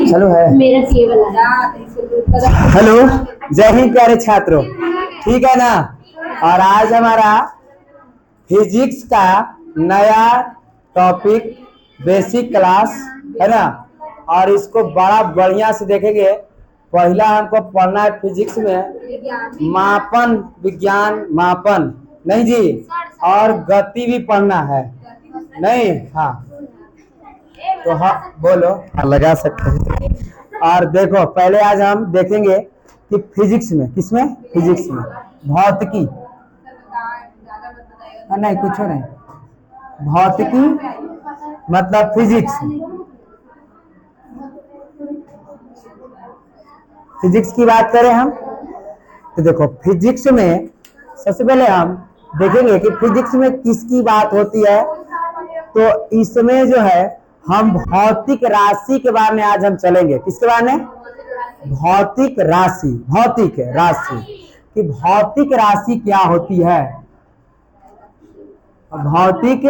चलो है मेरा हेलो, जय हिंद प्यारे छात्रों, ठीक है ना। और आज हमारा फिजिक्स का नया टॉपिक बेसिक क्लास है ना। और इसको बड़ा बढ़िया से देखेंगे। पहला हमको पढ़ना है फिजिक्स में मापन विज्ञान, मापन नहीं जी, और गति भी पढ़ना है नहीं। हाँ तो हाँ बोलो, लगा सकते हैं। और देखो पहले आज हम देखेंगे कि फिजिक्स में, किसमें, फिजिक्स में भौतिकी, नहीं कुछ नहीं, भौतिकी मतलब फिजिक्स, फिजिक्स की बात करें हम तो देखो फिजिक्स में सबसे पहले हम देखेंगे कि फिजिक्स में किसकी बात होती है। तो इसमें जो है हम भौतिक राशि के बारे में आज हम चलेंगे। किसके बारे में? भौतिक राशि, भौतिक राशि कि भौतिक राशि क्या होती है। भौतिक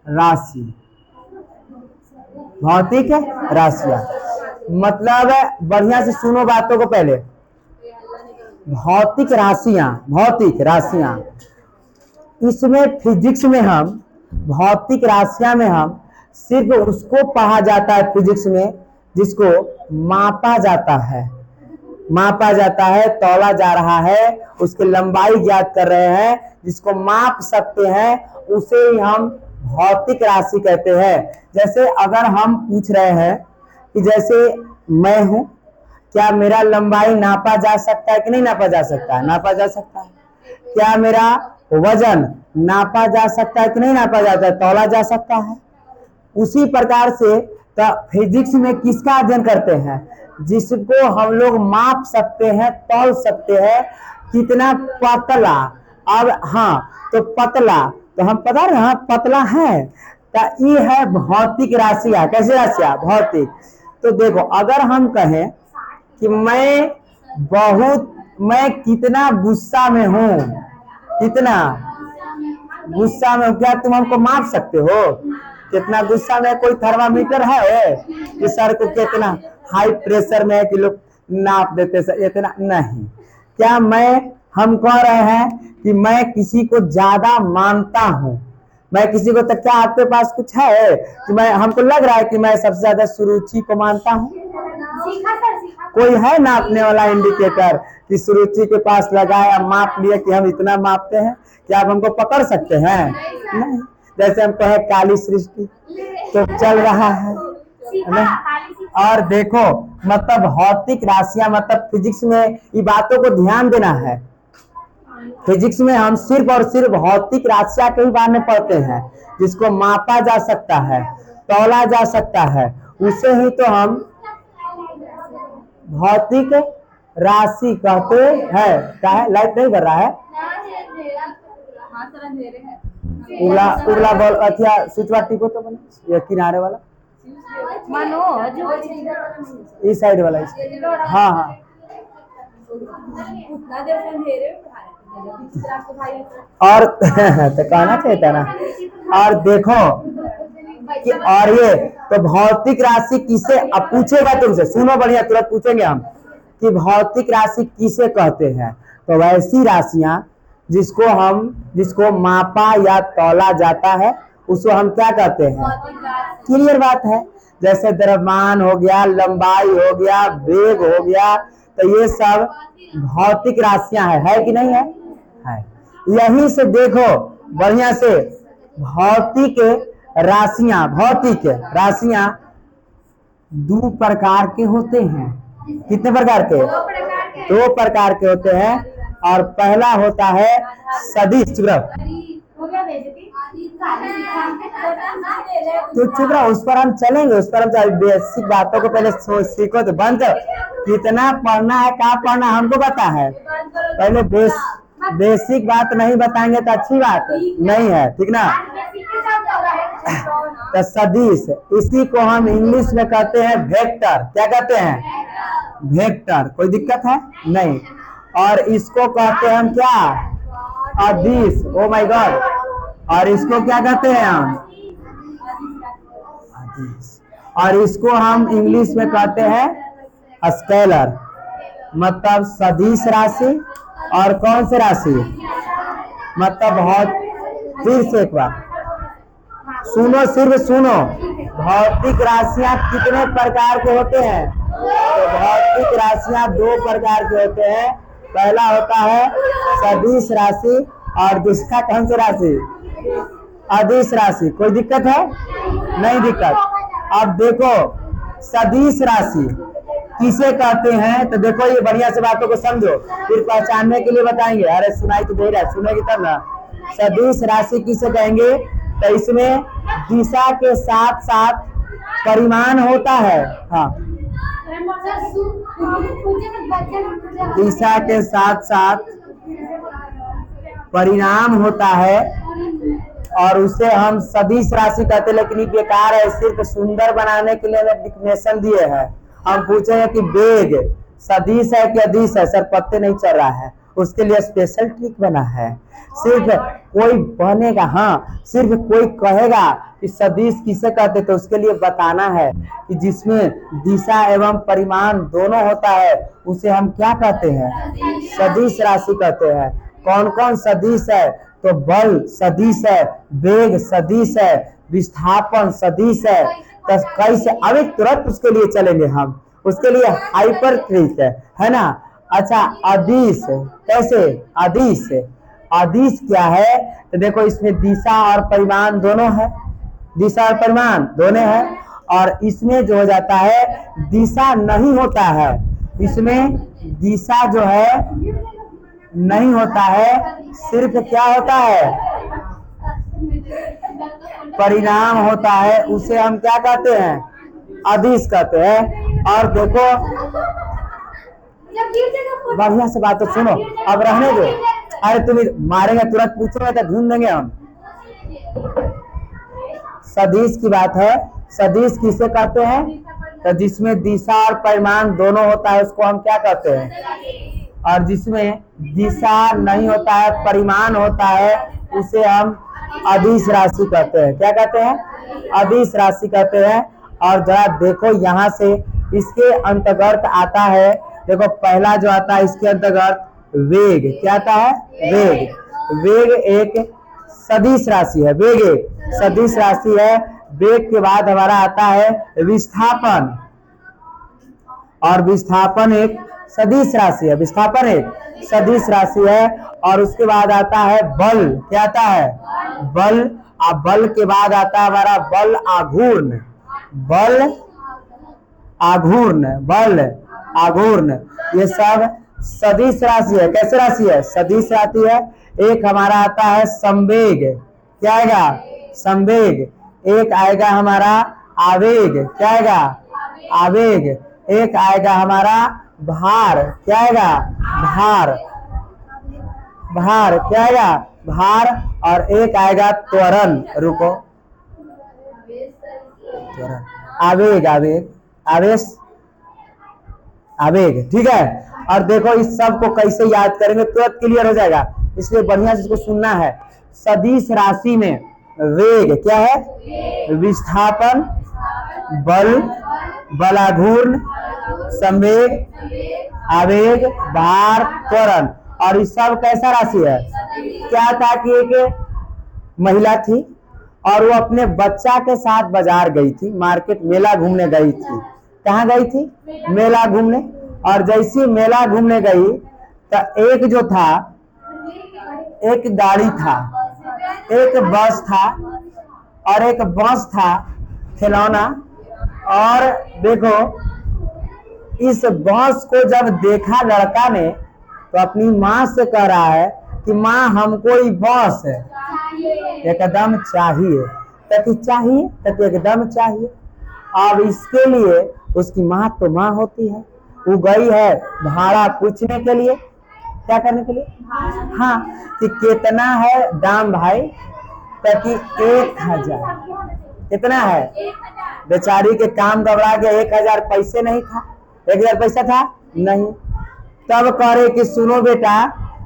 राशि, भौतिक राशियां मतलब बढ़िया से सुनो बातों को पहले। भौतिक राशियां, भौतिक राशियां, इसमें फिजिक्स में हम भौतिक राशियां में हम सिर्फ उसको पढ़ा जाता है फिजिक्स में जिसको मापा जाता है, मापा जाता है, तौला जा रहा है, उसकी लंबाई ज्ञात कर रहे हैं, जिसको माप सकते हैं उसे ही हम भौतिक राशि कहते हैं। जैसे अगर हम पूछ रहे हैं कि जैसे मैं हूं, क्या मेरा लंबाई नापा जा सकता है कि नहीं नापा जा सकता है? नापा जा सकता है। क्या मेरा वजन नापा जा सकता है कि नहीं नापा जाता है? तौला जा सकता है। उसी प्रकार से तो फिजिक्स में किसका अध्ययन करते हैं? जिसको हम लोग माप सकते हैं, तौल सकते हैं, कितना पतला। अब हाँ तो पतला तो हम पता रहे हाँ पतला है, तो ये है भौतिक राशियां। कैसे राशियां? भौतिक। तो देखो अगर हम कहें कि मैं कितना गुस्सा में हूं, कितना गुस्सा में, क्या तुम हमको माप सकते हो कितना गुस्सा में? कोई थर्मामीटर है कि सर को कितना हाई प्रेशर में है कि लोग नाप देते सर इतना नहीं। क्या हम कह रहे हैं कि मैं किसी को ज्यादा मानता हूं, मैं किसी को, तो क्या आपके पास कुछ है कि मैं, हमको लग रहा है कि मैं सबसे ज्यादा सुरुचि को मानता हूं? कोई है नापने वाला इंडिकेटर कि सुरुचि के पास लगाया, माप लिया कि हम इतना मापते हैं? क्या आप हमको पकड़ सकते हैं? नहीं। जैसे हम कहें काली सृष्टि तो चल रहा है नहीं? और देखो मतलब भौतिक राशियां मतलब फिजिक्स में ये बातों को ध्यान देना है। फिजिक्स में हम सिर्फ और सिर्फ भौतिक राशियां के बारे में पढ़ते हैं जिसको मापा जा सकता है, तौला जा सकता है, उसे ही तो हम भौतिक राशि कहते हैं। क्या है? लाइट नहीं कर रहा है, उगला उगला बॉल अच्छा स्विच वाला टिको तो बना, ये किनारे वाला इस साइड वाला, हाँ हाँ और तो कहना चाहिए था ना। और देखो कि और ये तो भौतिक राशि किसे, अब पूछेगा तुमसे, सुनो बढ़िया तुरंत पूछेंगे हम कि भौतिक राशि किसे कहते हैं। तो वैसी राशियां जिसको मापा या तौला जाता है उसको हम क्या कहते हैं? क्लियर बात है। जैसे द्रव्यमान हो गया, लंबाई हो गया, वेग हो गया, तो ये सब भौतिक राशियां है कि नहीं है? यहीं से देखो बढ़िया से, भौतिक राशियां दो प्रकार के होते हैं। कितने प्रकार के? दो प्रकार के होते हैं। और पहला होता है सदिश। तो चुप रहो, उस पर हम चलेंगे, उस पर हम बेसिक बातों को पहले सीखो तो बंद। कितना पढ़ना है, क्या पढ़ना है हमको पता है। पहले बेसिक बात नहीं बताएंगे तो अच्छी बात नहीं है, ठीक ना। तो सदिश, इसी को हम इंग्लिश में कहते हैं वेक्टर। क्या कहते हैं? वेक्टर। कोई दिक्कत है? नहीं। और इसको कहते हैं हम क्या? अदिश। Oh my God. और इसको क्या कहते हैं हम? अदिश। और इसको हम इंग्लिश में कहते हैं स्केलर, मतलब सदिश राशि। और कौन सी राशि, मतलब बहुत, फिर से एक बार सुनो, सिर्फ सुनो, भौतिक राशियां कितने प्रकार के होते हैं? तो भौतिक राशियां दो प्रकार के होते हैं। पहला होता है सदिश राशि और दूसरा कौन सी राशि, अदिश राशि। कोई दिक्कत है? नहीं दिक्कत। अब देखो सदिश राशि किसे कहते हैं, तो देखो ये बढ़िया से बातों को समझो, फिर पहचानने के लिए बताएंगे। अरे सुनाई तो दे रहा है, सुनेगी तब ना। सदिश राशि किसे कहेंगे? तो इसमें दिशा के साथ साथ परिमाण होता है। हाँ, दिशा के साथ साथ परिणाम होता है और उसे हम सदिश राशि कहते हैं। लेकिन ये बेकार है, सिर्फ सुंदर बनाने के लिए हमें डिफिनेशन दिए हैं। हम पूछेंगे कि वेग सदिश है कि अदिश है, सर पत्ते नहीं चल रहा है, उसके लिए स्पेशल ट्रिक बना है। सिर्फ कोई बनेगा, हाँ सिर्फ कोई कहेगा कि सदिश किसे कहते, तो उसके लिए बताना है कि जिसमें दिशा एवं परिमाण दोनों होता है उसे हम क्या कहते हैं, सदिश राशि कहते हैं। कौन कौन सदिश है? तो बल सदिश है, वेग सदिश है, विस्थापन सदिश है। तो कैसे, अभी तुरंत उसके लिए चलेंगे हम, उसके लिए हाइपर ट्रिक है ना। अच्छा अदिश कैसे, अदिश, अदिश क्या है? तो देखो इसमें दिशा और परिमाण दोनों है, दिशा और परिमाण दोनों है। और इसमें जो हो जाता है दिशा नहीं होता है, इसमें दिशा जो है नहीं होता है, सिर्फ क्या होता है, परिणाम होता है। उसे हम क्या कहते हैं, अदिश कहते हैं। और देखो बढ़िया से बात तो सुनो, अब रहने दो। अरे तुम मारेंगे तुरंत, पूछोगे तो ढूंढ देंगे हम। सदिश की बात है, सदिश किसे कहते हैं? तो जिसमें दिशा और परिमाण दोनों होता है उसको हम क्या कहते हैं? और जिसमें दिशा नहीं होता है, परिमाण होता है, उसे हम अदिश राशि कहते हैं। क्या कहते हैं? अदिश राशि कहते हैं। और जरा देखो यहाँ से इसके अंतर्गत आता है, देखो पहला जो आता है इसके अंतर्गत वेग, क्या आता है? वेग। वेग एक सदिश राशि है, वेग एक सदिश राशि है। वेग के बाद हमारा आता है विस्थापन, और विस्थापन एक सदिश राशि है, विस्थापन एक सदिश राशि है। और उसके बाद आता है बल, क्या आता है? बल। और बल के बाद आता है हमारा बल आघूर्ण, बल आघूर्ण, बल आघूर्ण। ये सब सदिश राशि है। कैसे राशि है? सदिश राशि है। एक हमारा आता है संवेग, क्या आएगा? संवेग। एक आएगा हमारा आवेग, क्या आएगा? आवेग। एक आएगा हमारा भार, क्या आएगा? भार, भार, क्या आएगा? भार। और एक आएगा त्वरण, रुको, त्वरण, आवेग, आवेग, आवेश, आवेग, ठीक है। और देखो इस सब को कैसे याद करेंगे, तुरंत क्लियर हो जाएगा, इसलिए बढ़िया से इसको सुनना है। सदिश राशि में वेग क्या है? विस्थापन, बल, बलाघूर्ण, संवेग, आवेग, भार, त्वरण। और इस सब कैसा राशि है? क्या था कि एक महिला थी और वो अपने बच्चा के साथ बाजार गई थी, मार्केट, मेला घूमने गई थी। कहाँ गई थी? मेला घूमने। और जैसी मेला घूमने गई तो एक जो था, एक गाड़ी था, एक बस था, और एक बस था खिलौना। और देखो इस बस को जब देखा लड़का ने तो अपनी माँ से कह रहा है कि माँ हमको ये बस एकदम चाहिए। तो चाहिए, तो एकदम चाहिए। अब इसके लिए उसकी माँ तो माँ होती है, वो गई है भाड़ा पूछने के लिए, क्या करने के लिए? हाँ, कि कितना है दाम भाई? ताकि 1000। कितना है? बेचारी के काम गबड़ा गया, 1000 पैसे नहीं था, 1000 पैसा था नहीं। तब कह रहे कि सुनो बेटा,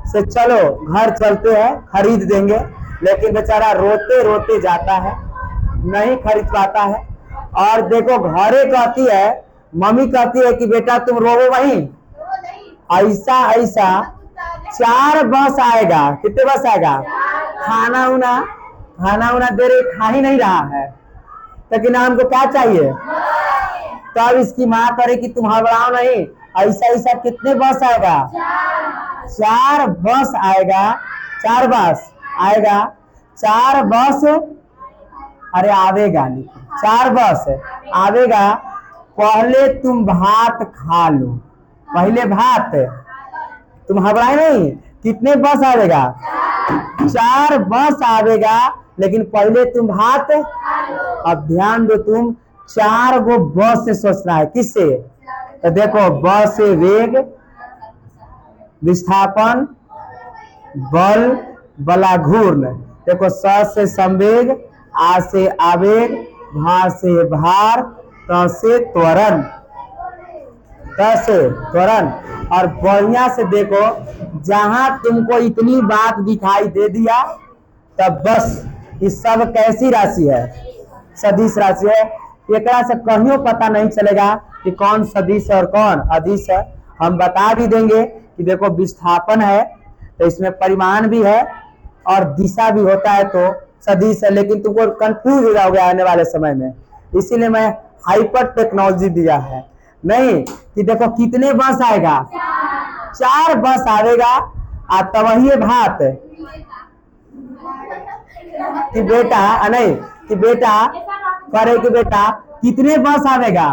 से चलो घर चलते हैं, खरीद देंगे। लेकिन बेचारा रोते रोते जाता है, नहीं खरीद पाता है। और देखो घरे कहती है, मम्मी कहती है कि बेटा तुम रोवो वहीं, ऐसा ऐसा 4 बस आएगा। कितने बस आएगा? खाना उना दे रही, खा ही नहीं रहा है, लेकिन हमको क्या चाहिए? तब इसकी माँ करे कि तुम घबराओ नहीं, ऐसा ऐसा कितने बस आएगा? 4 बस आएगा। 4 बस आएगा। 4 बस, अरे आवेगा नहीं, 4 बस आवेगा। पहले तुम भात खा लो, पहले भात, तुम घबराए नहीं। कितने बस आवेगा? 4 बस आवेगा, लेकिन पहले तुम भात। अब ध्यान दो, तुम 4 गो बस से सोचना है। किससे? तो देखो, ब से वेग, विस्थापन, बल, बला घूर्ण। देखो, स से संवेग, आ से आवेग, भा से भार, त से त्वरण, त से त्वरण। और बढ़िया से देखो, जहां तुमको इतनी बात दिखाई दे दिया, तब बस ये सब कैसी राशि है? सदिश राशि है। एक से कहीं पता नहीं चलेगा कि कौन सदिश और कौन अदिश है। हम बता भी देंगे कि देखो, विस्थापन है तो इसमें परिमाण भी है और दिशा भी होता है, तो सदिश है। लेकिन तुमको कंफ्यूज हो जाओगे आने वाले समय में, इसीलिए मैं हाइपर टेक्नोलॉजी दिया है। नहीं कि देखो कितने बस आएगा? 4 बस आवेगा। तब वही भात कि बेटा, नहीं कि बेटा करे कि बेटा कितने बस आवेगा,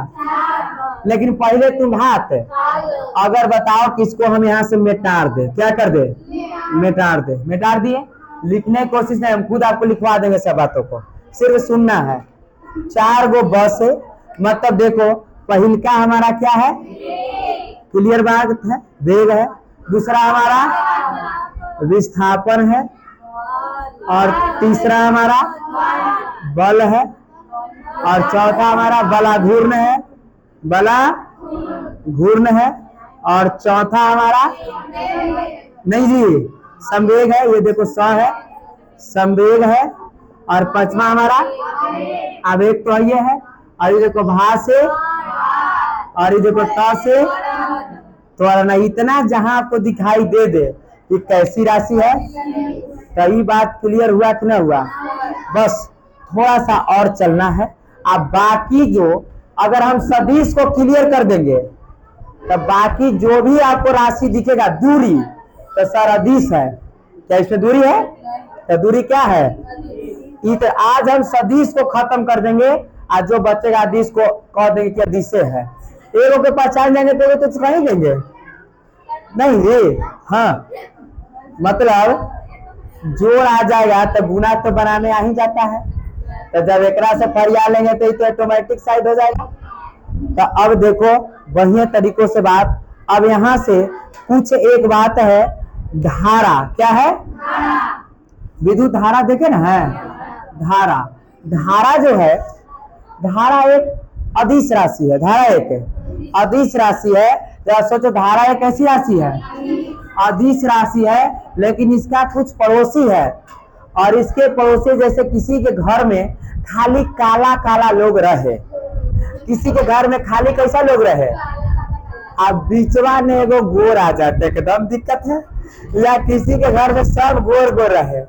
लेकिन पहले तुम भात। अगर बताओ किसको हम यहाँ से मिटार दे, क्या कर दे? मिटार दे। मिटार दिए, लिखने की कोशिश नहीं, हम खुद आपको लिखवा देंगे सब बातों को, सिर्फ सुनना है। 4 गो बस है, मतलब देखो, पहल का हमारा क्या है? क्लियर बात है, वेग है। दूसरा हमारा विस्थापन है, और तीसरा हमारा बल है, और चौथा हमारा बला घूर्ण है, बला घूर्ण है। और चौथा हमारा, नहीं जी, संवेग है। ये देखो, स है, संवेग है। और पांचवा हमारा आवेग, तो ये है। और ये देखो भा से, और ये देखो त से त्वरण। इतना जहां आपको दिखाई दे दे कि कैसी राशि है, तो ये बात क्लियर हुआ कि ना हुआ? बस थोड़ा सा और चलना है। अब बाकी जो, अगर हम सदिश को क्लियर कर देंगे, तो बाकी जो भी आपको राशि दिखेगा, दूरी, तो सर अदिश है। क्या इसमें दूरी है? तो दूरी क्या है? तो आज हम सदिश को खत्म कर देंगे, आज जो बचेगा अदिश को कह देंगे कि अदिशे है। एगो के पहचान जाएंगे तो कहीं देंगे नहीं रे। हाँ, मतलब जोड़ आ जाएगा तो गुना तो बनाने आ ही जाता है, तो जब एकरा से फरिया लेंगे तो ऑटोमेटिक साइड हो जाएगा। तो अब देखो बढ़िया तरीकों से बात। अब यहाँ से कुछ एक बात है, धारा क्या है? विद्युत धारा देखे ना है, धारा। धारा जो है, धारा एक अदिश राशि है। धारा एक अदिश राशि है। जरा सोचो, धारा एक कैसी राशि है? अदिश राशि है, लेकिन इसका कुछ पड़ोसी है, और इसके पड़ोसी जैसे किसी के घर में खाली काला काला लोग रहे, किसी के घर में खाली कैसा लोग रहे, अब बीचवा ने एगो गोर आ जाते, एकदम दिक्कत है। या किसी के घर में सब गोर गोर रहे,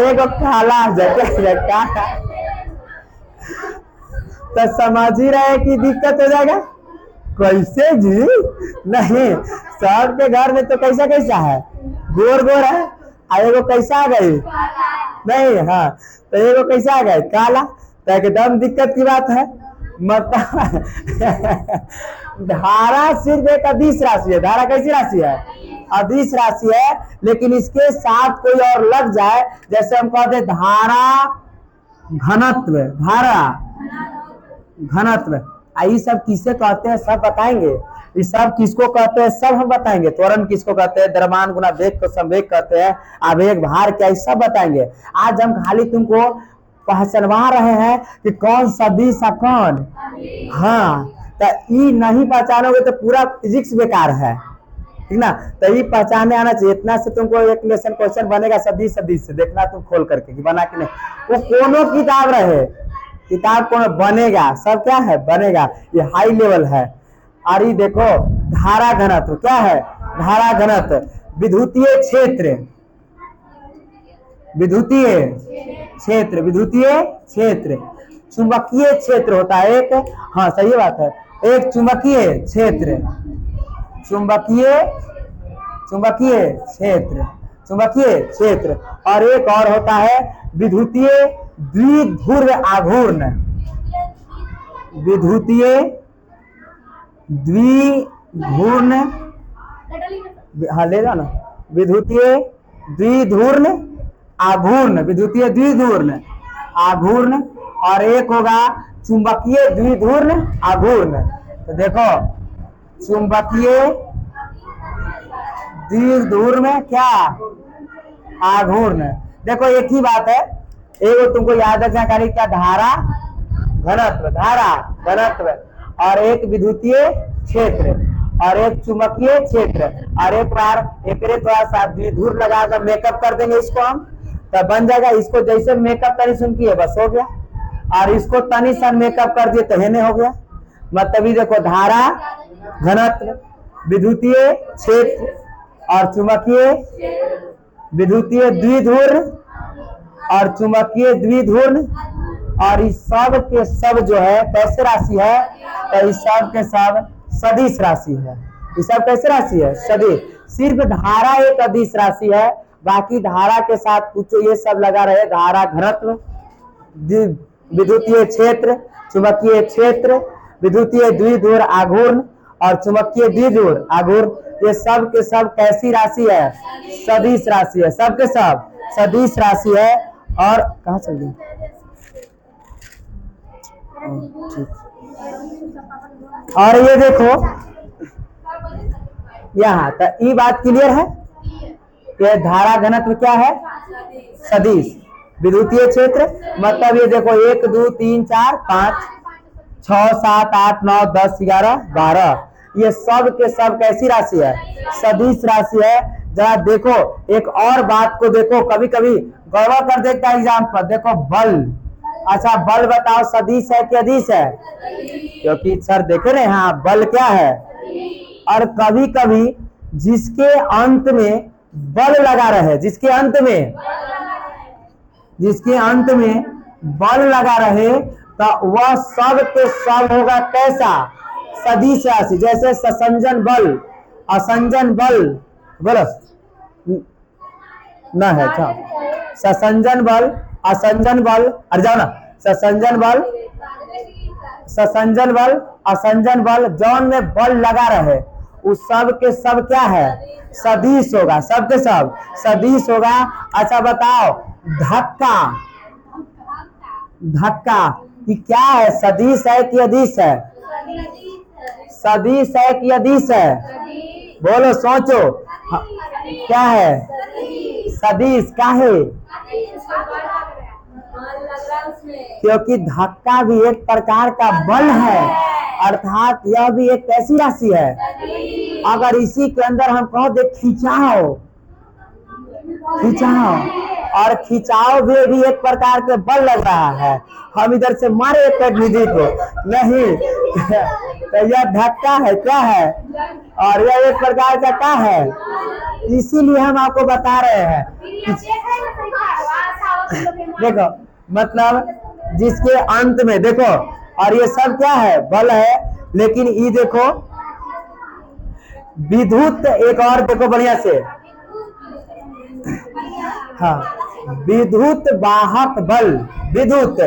एगो काला आ जाते, तो समझ ही रहे कि दिक्कत हो जाएगा। कैसे जी? नहीं, सबके घर में तो कैसा कैसा है? गोर गोर है। एगो कैसा आ गई? नहीं, हाँ, तो एगो कैसा आ गए? काला। तो एकदम दिक्कत की बात है। मतलब धारा सिर्फ एक अदिश राशि है। धारा कैसी राशि है? अदिश राशि है, लेकिन इसके साथ कोई और लग जाए, जैसे हम कहते धारा घनत्व, धारा घनत्व, ये सब किसे कहते हैं सब बताएंगे। ये सब किसको कहते हैं सब हम बताएंगे। त्वरण किसको कहते हैं, द्रव्यमान गुना वेग को संवेग कहते हैं, आवेग भार क्या, ये सब बताएंगे। आज हम खाली तुमको पहचानवा रहे हैं कि कौन सदिश है कौन। हाँ, तो ये नहीं पहचानोगे तो पूरा फिजिक्स बेकार है, ठीक ना। तो ये पहचाने आना चाहिए। इतना से तुमको एक लेसन क्वेश्चन बनेगा सदिश सदिश से, देखना तुम खोल करके कि बना कि नहीं। वो कोनो किताब रहे, किताब कौन बनेगा, सब क्या है बनेगा, ये हाई लेवल है। और ये देखो धारा घनत्व क्या है, धारा घनत्व, विद्युतीय क्षेत्र, विद्युतीय क्षेत्र, विद्युतीय क्षेत्र, चुंबकीय क्षेत्र होता है एक, हाँ सही बात है, एक चुंबकीय क्षेत्र, चुंबकीय चुंबकीय क्षेत्र, चुंबकीय क्षेत्र, और एक और होता है विद्युतीय द्विध्रुव आघूर्ण, विद्युतीय द्विध्रुव, हाँ लेगा ना, विद्युतीय द्विध्रुव आघूर्ण, विद्युतीय द्विध्रुव आघूर्ण, और एक होगा चुंबकीय द्विध्रुव आघूर्ण। तो देखो चुंबकीय द्विध्रुव में क्या आघूर्ण, देखो एक ही बात है, एक तुमको याद रखना खाली क्या, धारा घनत्व, धारा घनत्व, और एक विद्युतीय क्षेत्र, और एक चुंबकीय क्षेत्र, और एक बार एक थोड़ा सा द्विध्रुव लगाकर मेकअप कर देंगे इसको हम, तब बन जाएगा। इसको जैसे मेकअप तनी सुन किए बस हो गया, और इसको तनी सा मेकअप कर दिए तो हेने हो गया। मतलब ये देखो धारा घनत्व, विद्युतीय क्षेत्र और चुंबकीय, विद्युतीय द्विध्रुव और चुंबकीय द्विध्रुव, और इस सब के सब जो है कैसे राशि है, तो इस सब के सब सदिश राशि है। ये सब कैसे राशि है, सदिश। सिर्फ धारा एक अदिश राशि है, बाकी धारा के साथ कुछ ये सब लगा रहे, धारा घनत्व, विद्युतीय क्षेत्र, चुंबकीय क्षेत्र, विद्युतीय द्विध्रुव आघूर्ण और चुंबकीय द्विध्रुव आघूर्ण, ये सब के सब कैसी राशि है, सदिश राशि है, सब के सब सदिश राशि है। और कहाँ चल गई, और ये देखो यहाँ तो ये बात क्लियर है, ये धारा घनत्व क्या है, सदिश, विद्युतीय क्षेत्र, मतलब ये देखो 1 2 3 4 5 6 7 8 9 10 11 12, ये सब के सब कैसी राशि है, सदिश राशि है। जरा देखो एक और बात को देखो, कभी कभी गौरव कर देखता है एग्जाम पर, देखो बल, अच्छा बल बताओ सदिश है कि अदिश है, क्योंकि सर देखे ना हाँ बल क्या है, और कभी कभी जिसके अंत में बल लगा रहे, जिसके अंत में, जिसके अंत में बल लगा रहे, तो वह सब के सब होगा कैसा, सदिश राशि। जैसे ससंजन बल, असंजन बल, बोलो ना है अच्छा, ससंजन बल, असंजन बल, अरे जाओ ना, ससंजन बल, ससंजन बल, असंजन बल, जौन में बल लगा रहे उस सब के सब क्या है, सदिश होगा, सब के सब सदिश होगा। अच्छा बताओ धक्का, धक्का कि क्या है, सदिश है कि अदिश है, सदिश है कि अदिश है, बोलो सोचो क्या है, सदिश का है, क्योंकि धक्का भी एक प्रकार का बल है, अर्थात यह भी एक कैसी राशि है। अगर इसी के अंदर हम कहो दे खिंचाव, खिंचाव, और खिंचाव भी एक प्रकार के बल लग रहा है, हम इधर से मारे एक निधि को नहीं तो यह धक्का है, क्या है, और यह एक प्रकार का क्या है, इसीलिए हम आपको बता रहे हैं। देखो मतलब जिसके अंत में देखो, और ये सब क्या है, बल है, लेकिन ये देखो विद्युत, एक और देखो बढ़िया से, हाँ विद्युत वाहक बल, विद्युत,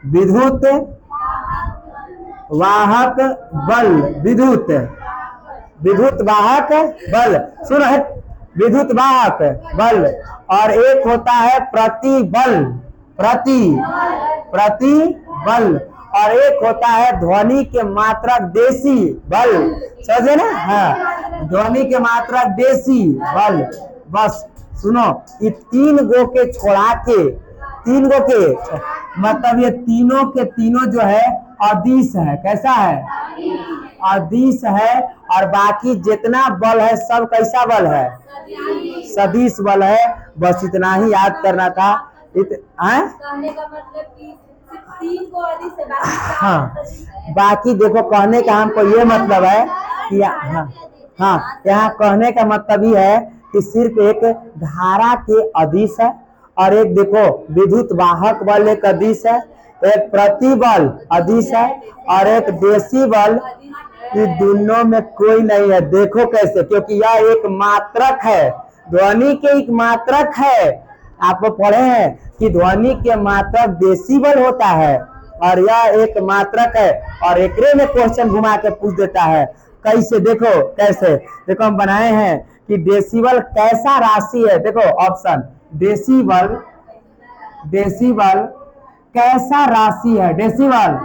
विद्युत वाहक बल, विद्युत, विद्युत वाहक बल, सुनो है, विद्युत वाहक बल, और एक होता है प्रतिबल, प्रतिबल, और एक होता है ध्वनि के मात्रक देशी बल, समझे ना, हाँ ध्वनि के मात्रक देशी बल। बस सुनो ये तीन गो के छोड़ा के, तीन गो के मतलब ये तीनों के तीनों जो है अदिश है, कैसा है, अदिश है, और बाकी जितना बल है सब कैसा बल है, सदिश बल है। बस इतना ही याद करना था। कहने का मतलब कि हाँ, बाकी देखो कहने का हमको ये मतलब है कि हाँ, हाँ, यहाँ कहने का मतलब ये है कि सिर्फ एक धारा के अदिश है, और एक देखो विद्युत वाहक बल एक अदिश है, एक प्रतिबल अदिश है, और एक डेसिबल। ये दोनों में कोई नहीं है। देखो कैसे, क्योंकि यह एक मात्रक है, ध्वनि के एक मात्रक है। आप पढ़े हैं कि ध्वनि के मात्रक डेसिबल होता है, और यह एक मात्रक है। और एकरे में क्वेश्चन घुमा के पूछ देता है कैसे। देखो कैसे, देखो हम बनाए हैं कि डेसिबल कैसा राशि है। देखो ऑप्शन, डेसिबल, डेसिबल कैसा राशि है। डेसिबल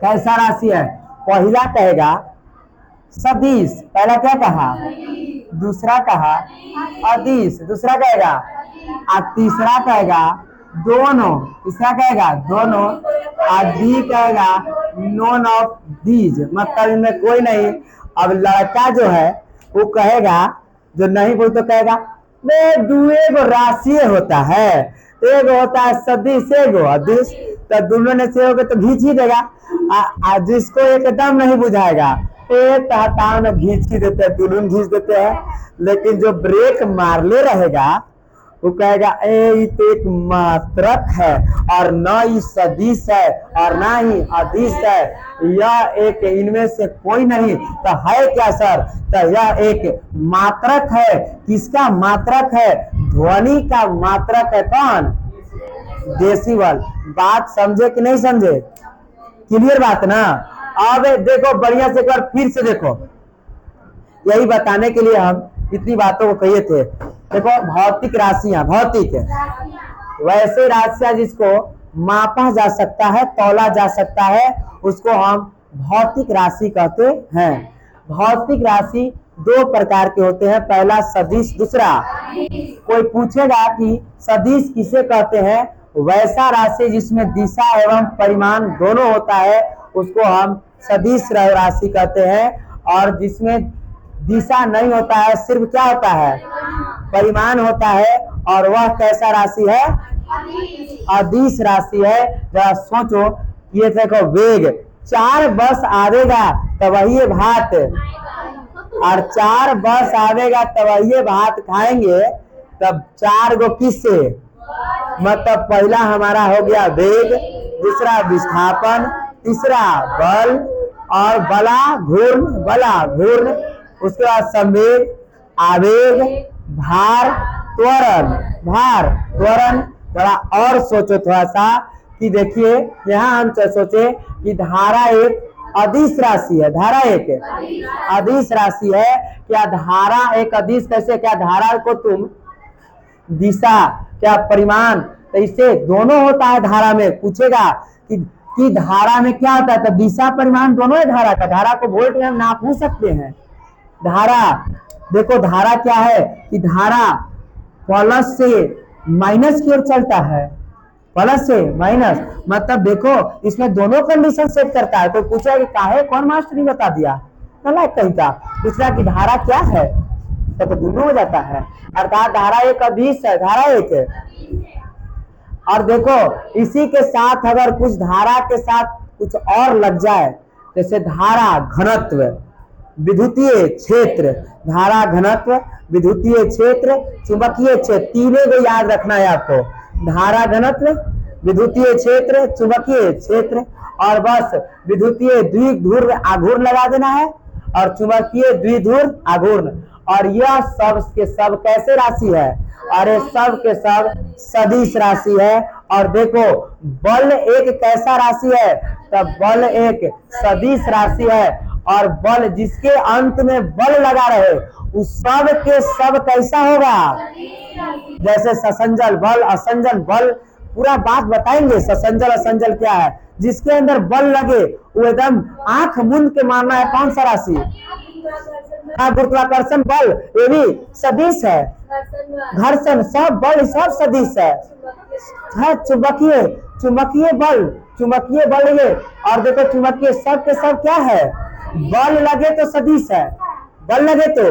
कैसा राशि है। पहला कहेगा सदिश, पहला क्या कहा, दूसरा कहा अदिश, दूसरा कहेगा, और तीसरा कहेगा दोनों, तीसरा कहेगा दोनों, और डी कहेगा नॉन ऑफ दीज, मतलब इनमें कोई नहीं। अब लड़का जो है वो कहेगा, जो नहीं बोल तो कहेगा वे दुए गो राशि होता है, एगो होता है सदिश, एगो अदिश, तो दोनों ने से होगा तो घींच ही देगा। जिसको एकदम नहीं बुझाएगा एक हटाव में घींच ही देते हैं, दोनों घींच देते हैं। लेकिन जो ब्रेक मारले रहेगा वो कहेगा ये तो एक मात्रक है, और न ही सदिश है और ना ही अदिश है, यह एक इनमें से कोई नहीं। तो है क्या सर, तो यह एक मात्रक है। किसका मात्रक है, ध्वनि का मात्रक है। कौन, डेसिबल। बात समझे कि नहीं समझे, क्लियर बात ना। अब देखो बढ़िया से एक बार फिर से देखो, यही बताने के लिए हम इतनी बातों को कहे थे। देखो भौतिक राशियां, भौतिक वैसे राशियां जिसको मापा जा सकता है, तौला जा सकता है, उसको हम भौतिक राशि कहते हैं। भौतिक राशि दो प्रकार के होते हैं, पहला सदिश, दूसरा। कोई पूछेगा कि सदिश किसे कहते हैं, वैसा राशि जिसमें दिशा एवं परिमाण दोनों होता है उसको हम सदिश राशि कहते हैं। और जिसमें दिशा नहीं होता है, सिर्फ क्या होता है, परिमाण होता है, और वह कैसा राशि है, अदिश राशि है। जरा सोचो, ये देखो वेग, 4 बस आवेगा तो वही भात, और 4 बस आवेगा तो वही भात खाएंगे, तब 4 गो किससे, मतलब पहला हमारा हो गया वेग, दूसरा विस्थापन, तीसरा बल, और बला घूर्ण, बला घूर्ण, उसके बाद संवेग, आवेग, भार, त्वरण, भार, त्वरण। थोड़ा और सोचो थोड़ा सा कि देखिए यहाँ हम सोचे कि धारा एक अदिश राशि है, धारा एक अदिश राशि है। क्या धारा एक अदिश कैसे, क्या धारा को तुम दिशा, क्या परिमाण, तो इससे दोनों होता है धारा में। पूछेगा कि धारा में क्या होता है, तो दिशा परिमाण दोनों है धारा का। धारा को वोल्ट में हम नाप नहीं सकते हैं। धारा देखो, धारा क्या है कि धारा प्लस से माइनस की ओर चलता है, प्लस से माइनस, मतलब देखो इसमें दोनों कंडीशन सेट करता है। तो पूछा कि काहे, कौन मास्टर ने बता दिया, कहीं का दूसरा की धारा क्या है, तो दोनों हो जाता है। अर्थात धारा एक अदिश है, धारा एक है। और देखो इसी के साथ अगर कुछ धारा के साथ कुछ और लग जाए, जैसे धारा घनत्व, विद्युतीय क्षेत्र, धारा घनत्व, विद्युतीय क्षेत्र, चुंबकीय क्षेत्र, तीनों को याद रखना है आपको। धारा घनत्व, विद्युतीय क्षेत्र, चुंबकीय क्षेत्र, और बस विद्युतीय द्विध्रुव आघूर्ण लगा देना है, और चुंबकीय द्विध्रुव आघूर्ण। और यह सब के सब कैसे राशि है, अरे सब के सब सदिश राशि है। और देखो बल एक कैसा राशि है, तब बल एक सदिश राशि है। और बल जिसके अंत में बल लगा रहे उस सब के सब कैसा होगा, जैसे ससंजल बल, असंजल बल, पूरा बात बताएंगे ससंजल असंजल क्या है। जिसके अंदर बल लगे वो एकदम आंख मूंद के मानना है कौन सा राशि, गुरुत्वाकर्षण बल, ये भी सदिश है। घर्षण, सब बल सब सदिश है। चुंबकीय, चुंबकीय बल, चुंबकीय बल ये, और देखो चुंबकीय सब के सब क्या है, बल लगे तो सदिश है, बल लगे तो।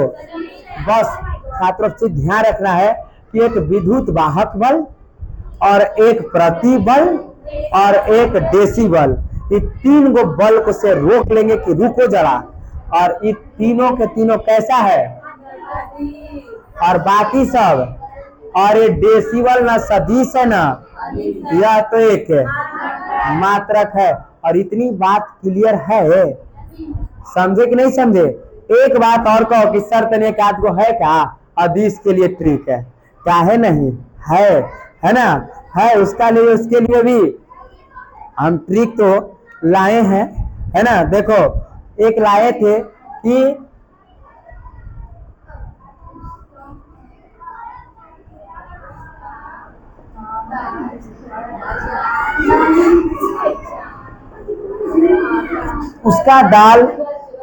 बस छात्रों से ध्यान रखना है कि एक विद्युत वाहक बल और एक प्रतिबल और एक डेसिबल। ये 3 गो बल को से रोक लेंगे कि रुको जरा। और ये तीनों के तीनों कैसा है, और बाकी सब। और ये डेसिबल ना सदिश है ना, यह तो एक मात्रक है। और इतनी बात क्लियर है, समझे कि नहीं समझे? एक बात और कहो कि सर तने एक आध को है क्या अदिश के लिए ट्रिक है? क्या है? नहीं है ना? है उसका लिए, उसके लिए भी हम ट्रिक तो लाए हैं, है ना? देखो एक लाए थे कि उसका दाल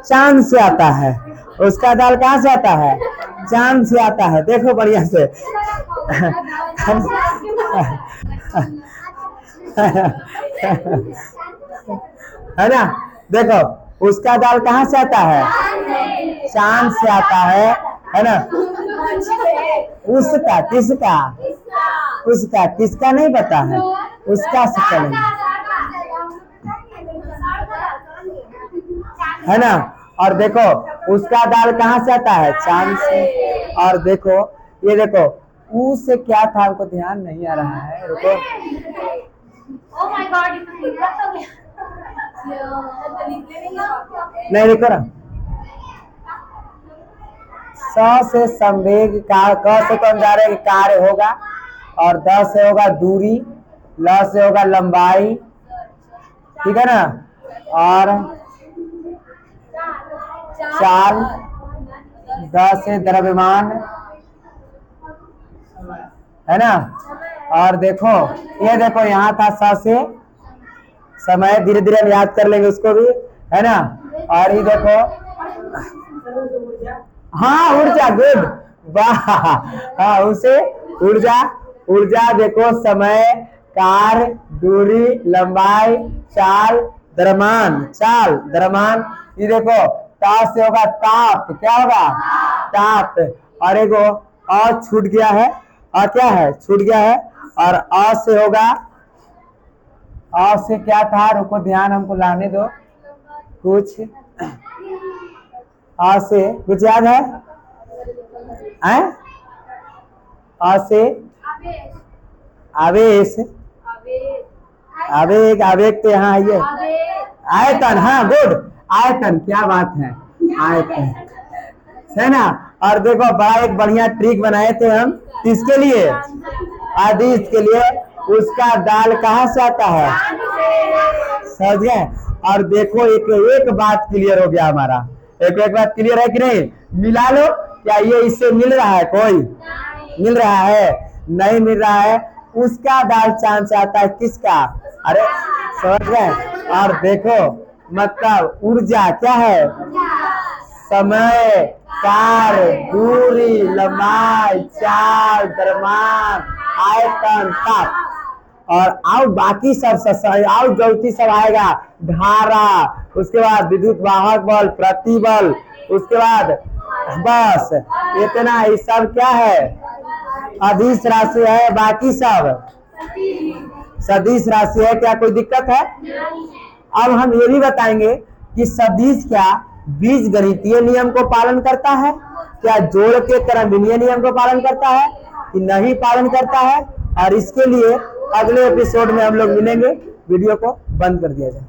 चांद से आता है। उसका दाल कहाँ से आता है? चांद से आता है। देखो बढ़िया से है ना? देखो उसका दाल कहाँ से आता है? चांद से आता है ना? उसका किसका? उसका किसका नहीं पता है? उसका से चलेंगे, है ना? और देखो उसका दाल कहाँ से आता है? चांद से। और देखो ये देखो ऊ से क्या था, हमको ध्यान नहीं आ रहा है, रुको। नहीं रुको ना। स से संवेग का, क से कौन जा रहे कार्य होगा, और द से होगा दूरी, ल से होगा लंबाई, ठीक है ना? और चाल, द से द्रव्यमान, है ना? और देखो ये देखो यहाँ था स से समय, धीरे धीरे हम याद कर लेंगे उसको भी, है ना? और ये देखो हाँ ऊर्जा, गुड, वाह। हाँ उसे ऊर्जा, ऊर्जा देखो समय, कार्य, दूरी, लंबाई, चाल, द्रव्यमान, चाल, द्रव्यमान। ये देखो ता से होगा ताप, क्या होगा? ताप। और एक और छूट गया है, और क्या है? छूट गया है। और अ से होगा, अ से क्या था? रुको ध्यान हमको लाने दो कुछ। अ से कुछ याद है? अ से आवेश, आवेग, आवेग तो यहाँ है, आयतन। हाँ गुड, आयतन, क्या बात है, आयतन, है ना? और देखो बड़ा एक बढ़िया ट्रिक बनाए थे हम, किसके लिए? अदिश के लिए। उसका दाल कहाँ से आता है? समझ गए? और देखो एक बात क्लियर हो गया हमारा। एक बात क्लियर है कि नहीं? मिला लो, क्या ये इससे मिल रहा है? कोई मिल रहा है? नहीं मिल रहा है। उसका दाल चांद से आता है, किसका? अरे समझ गए? और देखो मतलब ऊर्जा क्या है? समय, कार्य, दूरी, लंबाई, चाल, द्रव्यमान, आयतन, ताप। और आओ बाकी सब आओ ज्योति सब आएगा, धारा, उसके बाद विद्युत वाहक बल, प्रतिबल, उसके बाद बस इतना। ये सब क्या है? अदिश राशि है। बाकी सब सदिश राशि है। क्या कोई दिक्कत है? अब हम ये भी बताएंगे कि सदिश क्या बीज गणितीय नियम को पालन करता है, क्या जोड़ के क्रमणीय नियम को पालन करता है कि नहीं पालन करता है। और इसके लिए अगले एपिसोड में हम लोग मिलेंगे। वीडियो को बंद कर दिया जाए।